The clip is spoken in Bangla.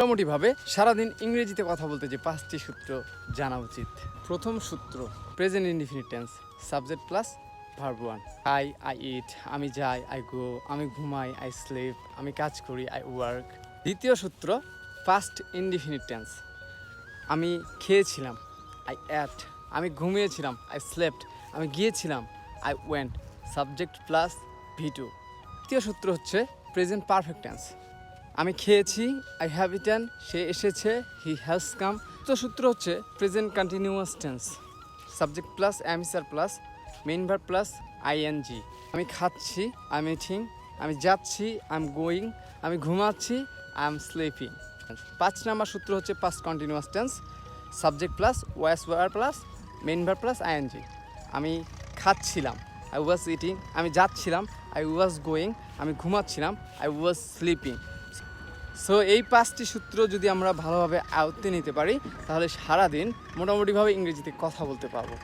মোটামুটিভাবে সারাদিন ইংরেজিতে কথা বলতে যে 5টি সূত্র জানা উচিত। প্রথম সূত্র, present indefinite tense, subject plus verb one. I eat, আমি যাই, আই গো, আমি ঘুমাই, আই স্লিপ, আমি কাজ করি, আই ওয়ার্ক। দ্বিতীয় সূত্র, পাস্ট ইনডিফিনিট টেন্স, আমি খেয়েছিলাম, আই অ্যাট, আমি ঘুমিয়েছিলাম, আই স্লেপ্ট, আমি গিয়েছিলাম, আই ওয়েন্ট, সাবজেক্ট প্লাস ভি2। তৃতীয় সূত্র হচ্ছে প্রেজেন্ট পারফেক্ট টেন্স, আমি খেয়েছি, আই হ্যাভ ইটেন, সে এসেছে, হি হ্যাজ কাম। তো সূত্র হচ্ছে present continuous tense, subject plus am is are plus main verb plus ING. আমি খাচ্ছি, আই এম ইটিং, আমি যাচ্ছি, আই এম গোয়িং, আমি ঘুমাচ্ছি, আই এম স্লিপিং। 5 নম্বর সূত্র হচ্ছে past continuous tense, subject plus was were plus main verb plus ING. আমি খাচ্ছিলাম, আই ওয়াজ ইটিং, আমি যাচ্ছিলাম, আই ওয়াজ গোয়িং, আমি ঘুমাচ্ছিলাম, আই ওয়াজ স্লিপিং। সো এই 5টি সূত্র যদি আমরা ভালোভাবে আয়ত্তে নিতে পারি তাহলে সারাদিন মোটামুটিভাবে ইংরেজিতে কথা বলতে পারবো।